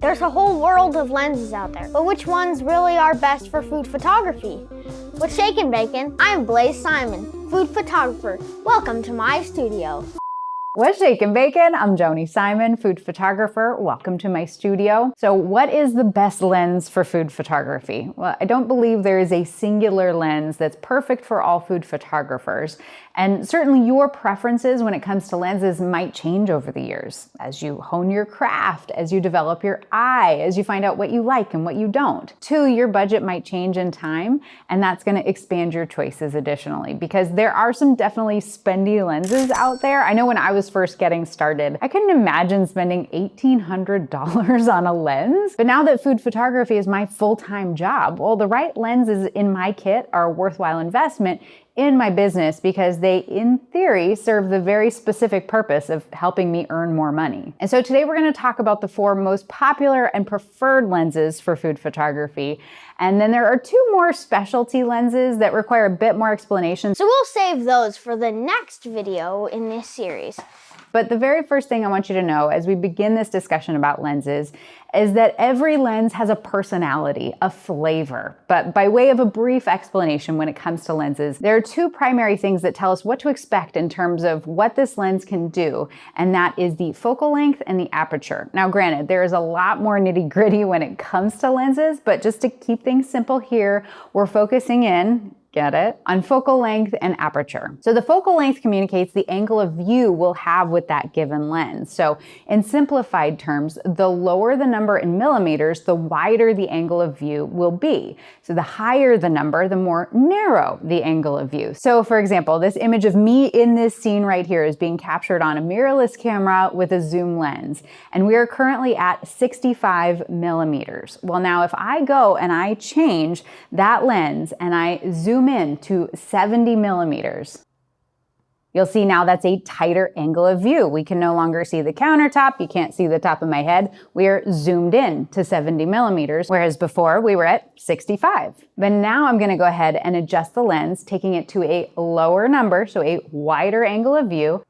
There's a whole world of lenses out there, but which ones really are best for food photography? With Shake and Bacon, I'm Blaze Simon, food photographer. Welcome to my studio. With Shake and Bacon, I'm Joni Simon, food photographer. Welcome to my studio. So what is the best lens for food photography? Well, I don't believe there is a singular lens that's perfect for all food photographers. And certainly your preferences when it comes to lenses might change over the years as you hone your craft, as you develop your eye, as you find out what you like and what you don't. Two, your budget might change in time, and that's going to expand your choices additionally because there are some definitely spendy lenses out there. I know when I was first getting started, I couldn't imagine spending $1,800 on a lens. But now that food photography is my full-time job, well, the right lenses in my kit are a worthwhile investment in my business because they, in theory, serve the very specific purpose of helping me earn more money. And so today we're going to talk about the 4 most popular and preferred lenses for food photography. And then there are 2 more specialty lenses that require a bit more explanation. So we'll save those for the next video in this series. But the very first thing I want you to know as we begin this discussion about lenses is that every lens has a personality, a flavor. But by way of a brief explanation when it comes to lenses, there are 2 primary things that tell us what to expect in terms of what this lens can do, and that is the focal length and the aperture. Now granted, there is a lot more nitty-gritty when it comes to lenses, but just to keep things simple here, we're focusing in, get it, on focal length and aperture. So the focal length communicates the angle of view we'll have with that given lens. So in simplified terms, the lower the number in millimeters, the wider the angle of view will be. So the higher the number, the more narrow the angle of view. So for example, this image of me in this scene right here is being captured on a mirrorless camera with a zoom lens. And we are currently at 65 millimeters. Well, now if I go and I change that lens and I zoom in to 70 millimeters, you'll see now that's a tighter angle of view. We can no longer see the countertop. You can't see the top of my head. We are zoomed in to 70 millimeters, whereas before we were at 65. But now I'm gonna go ahead and adjust the lens, taking it to a lower number, so a wider angle of view,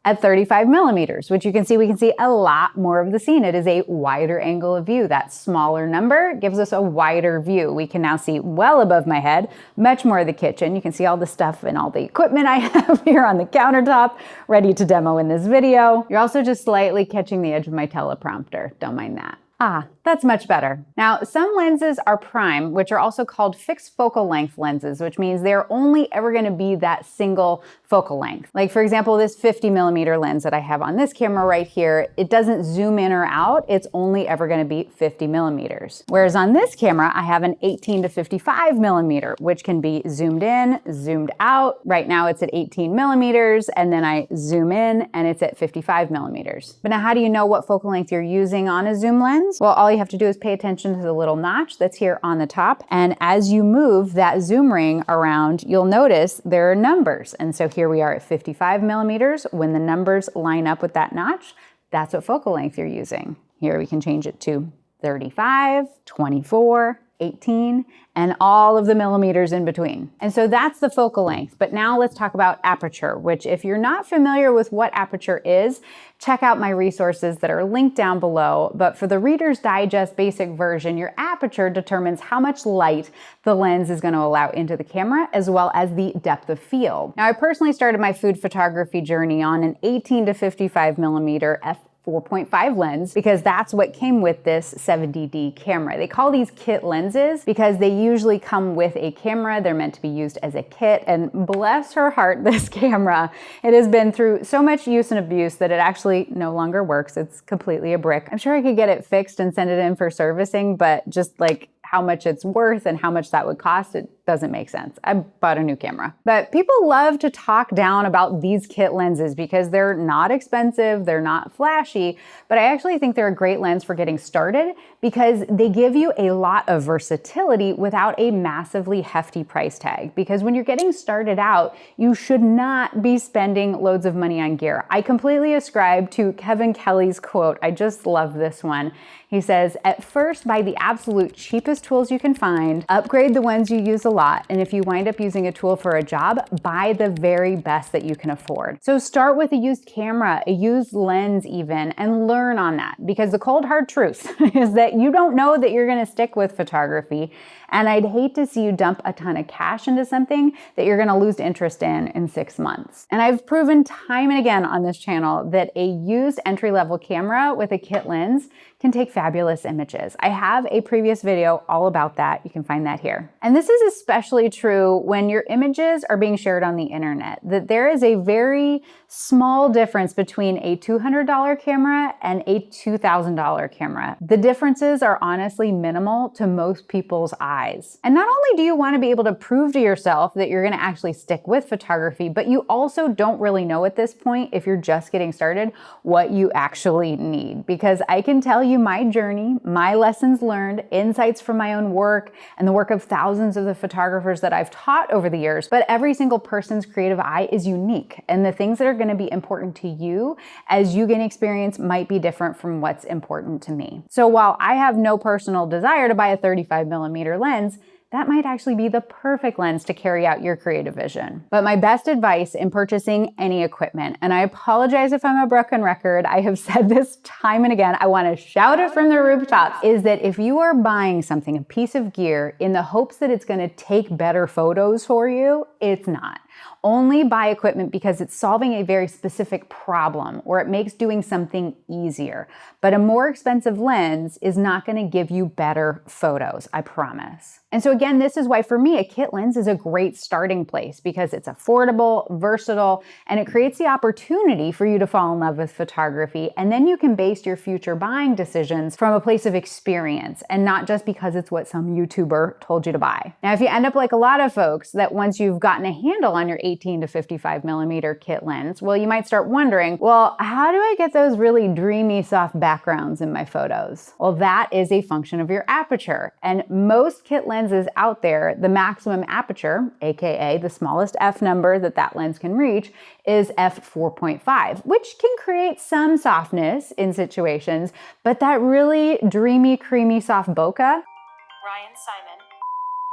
at 35 millimeters, which you can see, we can see a lot more of the scene. It is a wider angle of view. That smaller number gives us a wider view. We can now see well above my head, much more of the kitchen. You can see all the stuff and all the equipment I have here on the countertop, ready to demo in this video. You're also just slightly catching the edge of my teleprompter. Don't mind that. Ah, that's much better. Now, some lenses are prime, which are also called fixed focal length lenses, which means they're only ever gonna be that single focal length. Like for example, this 50 millimeter lens that I have on this camera right here, it doesn't zoom in or out, it's only ever gonna be 50 millimeters. Whereas on this camera, I have an 18 to 55 millimeter, which can be zoomed in, zoomed out. Right now it's at 18 millimeters, and then I zoom in and it's at 55 millimeters. But now how do you know what focal length you're using on a zoom lens? Well, all you have to do is pay attention to the little notch that's here on the top. And as you move that zoom ring around, you'll notice there are numbers. And so here we are at 55 millimeters. When the numbers line up with that notch, that's what focal length you're using. Here we can change it to 35, 24, 18, and all of the millimeters in between. And so that's the focal length. But now let's talk about aperture, which if you're not familiar with what aperture is, check out my resources that are linked down below. But for the Reader's Digest basic version, your aperture determines how much light the lens is going to allow into the camera, as well as the depth of field. Now, I personally started my food photography journey on an 18 to 55 millimeter f4.5 lens because that's what came with this 70D camera. They call these kit lenses because they usually come with a camera. They're meant to be used as a kit, and bless her heart, this camera, it has been through so much use and abuse that it actually no longer works. It's completely a brick. I'm sure I could get it fixed and send it in for servicing, but just like how much it's worth and how much that would cost, it doesn't make sense. I bought a new camera. But people love to talk down about these kit lenses because they're not expensive, they're not flashy, but I actually think they're a great lens for getting started because they give you a lot of versatility without a massively hefty price tag. Because when you're getting started out, you should not be spending loads of money on gear. I completely ascribe to Kevin Kelly's quote. I just love this one. He says, "At first, buy the absolute cheapest tools you can find, upgrade the ones you use a lot, lot, and if you wind up using a tool for a job, buy the very best that you can afford. So start with a used camera, a used lens even, and learn on that, because the cold hard truth is that you don't know that you're gonna stick with photography, and I'd hate to see you dump a ton of cash into something that you're gonna lose interest in 6 months. And I've proven time and again on this channel that a used entry-level camera with a kit lens can take fabulous images. I have a previous video all about that. You can find that here. And this is especially true when your images are being shared on the internet, that there is a very small difference between a $200 camera and a $2,000 camera. The differences are honestly minimal to most people's eyes. And not only do you want to be able to prove to yourself that you're going to actually stick with photography, but you also don't really know at this point, if you're just getting started, what you actually need. Because I can tell you my journey, my lessons learned, insights from my own work, and the work of thousands of the photographers that I've taught over the years. But every single person's creative eye is unique, and the things that are going to be important to you as you gain experience might be different from what's important to me. So while I have no personal desire to buy a 35mm lens, that might actually be the perfect lens to carry out your creative vision. But my best advice in purchasing any equipment, and I apologize if I'm a broken record, I have said this time and again, I wanna shout it from the rooftops, is that if you are buying something, a piece of gear, in the hopes that it's gonna take better photos for you, it's not. Only buy equipment because it's solving a very specific problem or it makes doing something easier. But a more expensive lens is not going to give you better photos, I promise. And so again, this is why for me, a kit lens is a great starting place because it's affordable, versatile, and it creates the opportunity for you to fall in love with photography. And then you can base your future buying decisions from a place of experience and not just because it's what some YouTuber told you to buy. Now, if you end up like a lot of folks that once you've gotten a handle on your 18 to 55mm kit lens, well, you might start wondering, well, how do I get those really dreamy, soft backgrounds in my photos? Well, that is a function of your aperture. And most kit lenses out there, the maximum aperture, AKA the smallest f number that lens can reach, is f4.5, which can create some softness in situations, but that really dreamy, creamy, soft bokeh, Ryan Simon.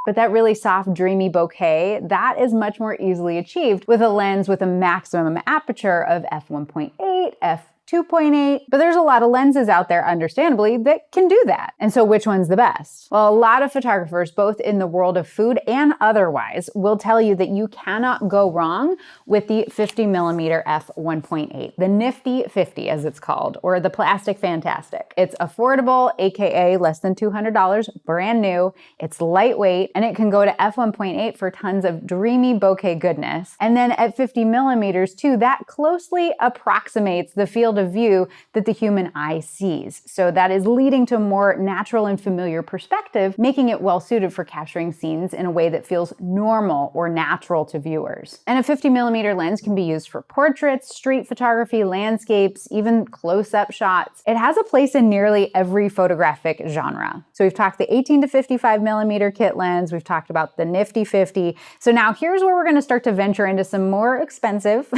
but that really soft, dreamy bokeh, that is much more easily achieved with a lens with a maximum aperture of f1.8, f2.8, but there's a lot of lenses out there, understandably, that can do that. And so which one's the best? Well, a lot of photographers, both in the world of food and otherwise, will tell you that you cannot go wrong with the 50mm f1.8, the Nifty 50 as it's called, or the Plastic Fantastic. It's affordable, AKA less than $200, brand new, it's lightweight, and it can go to f1.8 for tons of dreamy bokeh goodness. And then at 50mm too, that closely approximates the field of view that the human eye sees. So that is leading to a more natural and familiar perspective, making it well suited for capturing scenes in a way that feels normal or natural to viewers. And a 50mm lens can be used for portraits, street photography, landscapes, even close-up shots. It has a place in nearly every photographic genre. So we've talked the 18 to 55mm kit lens, we've talked about the Nifty 50. So now here's where we're gonna start to venture into some more expensive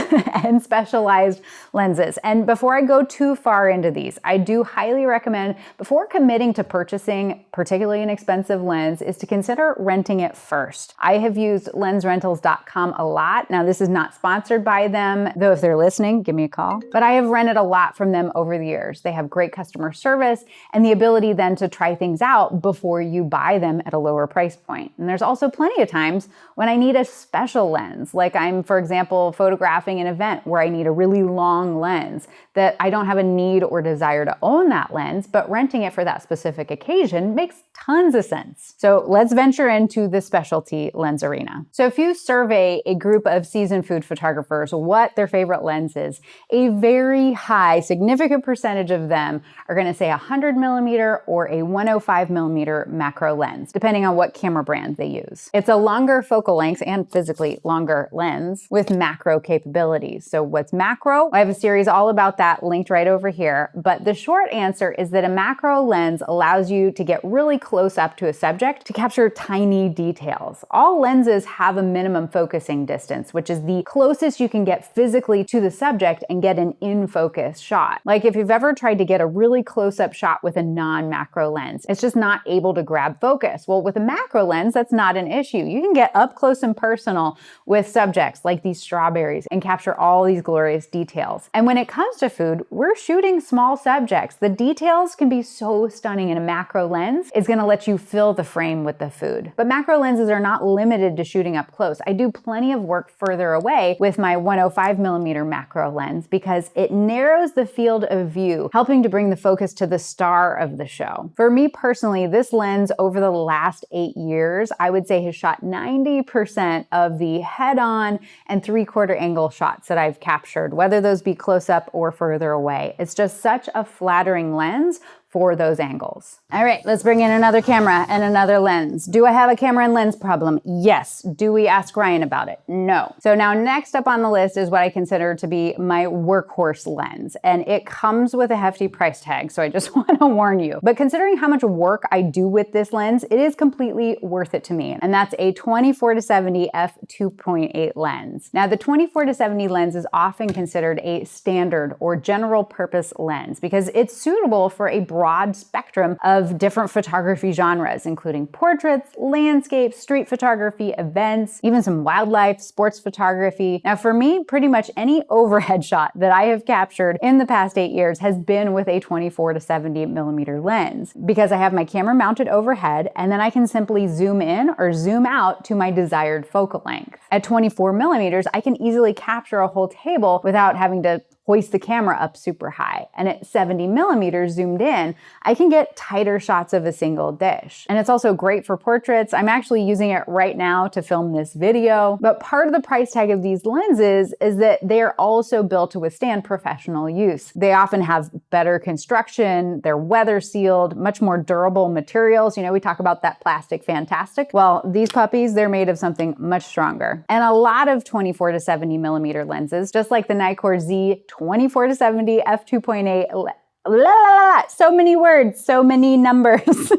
and specialized lenses. And before I go too far into these, I do highly recommend, before committing to purchasing particularly an expensive lens, is to consider renting it first. I have used lensrentals.com a lot. Now, this is not sponsored by them, though if they're listening, give me a call. But I have rented a lot from them over the years. They have great customer service and the ability then to try things out before you buy them at a lower price point. And there's also plenty of times when I need a special lens, like I'm, for example, photographing an event where I need a really long lens, that I don't have a need or desire to own that lens, but renting it for that specific occasion makes tons of sense. So let's venture into the specialty lens arena. So if you survey a group of seasoned food photographers what their favorite lens is, a very high, significant percentage of them are gonna say 100mm or a 105mm macro lens, depending on what camera brand they use. It's a longer focal length and physically longer lens with macro capabilities. So what's macro? I have a series all about that linked right over here. But the short answer is that a macro lens allows you to get really close up to a subject to capture tiny details. All lenses have a minimum focusing distance, which is the closest you can get physically to the subject and get an in-focus shot. Like if you've ever tried to get a really close-up shot with a non-macro lens, it's just not able to grab focus. Well, with a macro lens, that's not an issue. You can get up close and personal with subjects like these strawberries and capture all these glorious details. And when it comes to food, we're shooting small subjects. The details can be so stunning, and a macro lens is going to let you fill the frame with the food. But macro lenses are not limited to shooting up close. I do plenty of work further away with my 105mm macro lens because it narrows the field of view, helping to bring the focus to the star of the show. For me personally, this lens over the last 8 years, I would say has shot 90% of the head-on and 3/4 angle shots that I've captured, whether those be close up or further away. It's just such a flattering lens for those angles. All right, let's bring in another camera and another lens. Do I have a camera and lens problem? Yes. Do we ask Ryan about it? No. So now next up on the list is what I consider to be my workhorse lens, and it comes with a hefty price tag, so I just want to warn you. But considering how much work I do with this lens, it is completely worth it to me, and that's a 24-70 f2.8 lens. Now the 24-70 lens is often considered a standard or general purpose lens because it's suitable for a broad spectrum of different photography genres, including portraits, landscapes, street photography, events, even some wildlife, sports photography. Now for me, pretty much any overhead shot that I have captured in the past 8 years has been with a 24-70mm lens because I have my camera mounted overhead and then I can simply zoom in or zoom out to my desired focal length. At 24mm, I can easily capture a whole table without having to hoist the camera up super high. And at 70mm zoomed in, I can get tighter shots of a single dish. And it's also great for portraits. I'm actually using it right now to film this video. But part of the price tag of these lenses is that they are also built to withstand professional use. They often have better construction, they're weather sealed, much more durable materials. You know, we talk about that plastic fantastic. Well, these puppies, they're made of something much stronger. And a lot of 24-70mm lenses, just like the Nikkor Z 24-70 f2.8, so many words, so many numbers.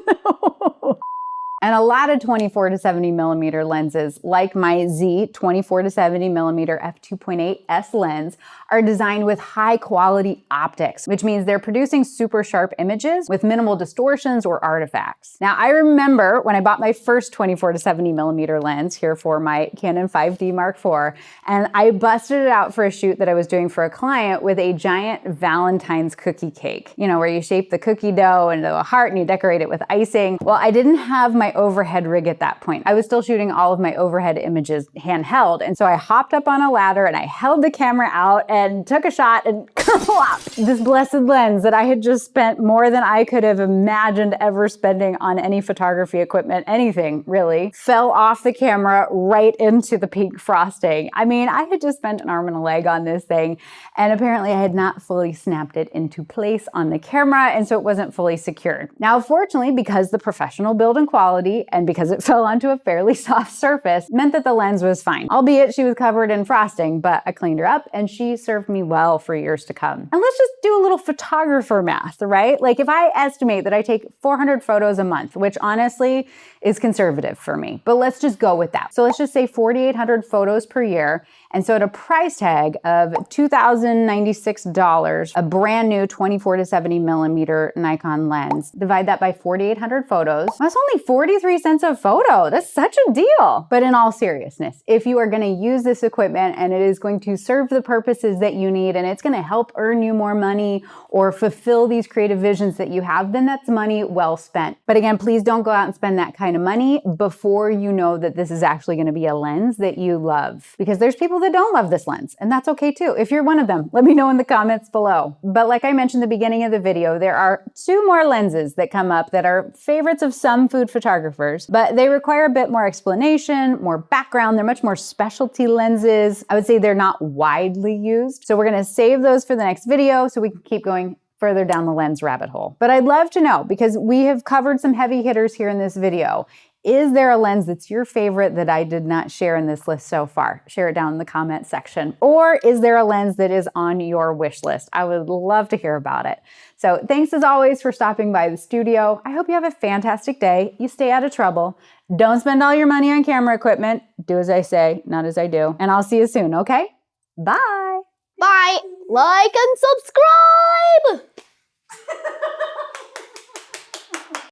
And a lot of 24-70mm lenses, like my Z 24-70mm f2.8 S lens, are designed with high quality optics, which means they're producing super sharp images with minimal distortions or artifacts. Now, I remember when I bought my first 24-70mm lens here for my Canon 5D Mark IV, and I busted it out for a shoot that I was doing for a client with a giant Valentine's cookie cake, you know, where you shape the cookie dough into a heart and you decorate it with icing. Well, I didn't have my overhead rig at that point. I was still shooting all of my overhead images handheld. And so I hopped up on a ladder and I held the camera out and took a shot and this blessed lens that I had just spent more than I could have imagined ever spending on any photography equipment, anything really, fell off the camera right into the pink frosting. I mean, I had just spent an arm and a leg on this thing, and apparently I had not fully snapped it into place on the camera, and so it wasn't fully secured. Now, fortunately, because the professional build and quality and because it fell onto a fairly soft surface meant that the lens was fine. Albeit she was covered in frosting, but I cleaned her up and she served me well for years to come. And let's just do a little photographer math, right? Like if I estimate that I take 400 photos a month, which honestly is conservative for me, but let's just go with that. So let's just say 4,800 photos per year. And so at a price tag of $2,096, a brand new 24-70mm Nikon lens, divide that by 4,800 photos. That's only 43 cents a photo. That's such a deal. But in all seriousness, if you are going to use this equipment and it is going to serve the purposes that you need and it's going to help earn you more money or fulfill these creative visions that you have, then that's money well spent. But again, please don't go out and spend that kind of money before you know that this is actually going to be a lens that you love. Because there's people that don't love this lens, and that's okay too. If you're one of them, let me know in the comments below. But like I mentioned at the beginning of the video, there are 2 more lenses that come up that are favorites of some food photographers, but they require a bit more explanation, more background. They're much more specialty lenses. I would say they're not widely used. So we're going to save those for the next video so we can keep going further down the lens rabbit hole. But I'd love to know, because we have covered some heavy hitters here in this video. Is there a lens that's your favorite that I did not share in this list so far? Share it down in the comment section. Or is there a lens that is on your wish list? I would love to hear about it. So thanks as always for stopping by the studio. I hope you have a fantastic day. You stay out of trouble. Don't spend all your money on camera equipment. Do as I say, not as I do. And I'll see you soon, okay? Bye. Bye. Like and subscribe.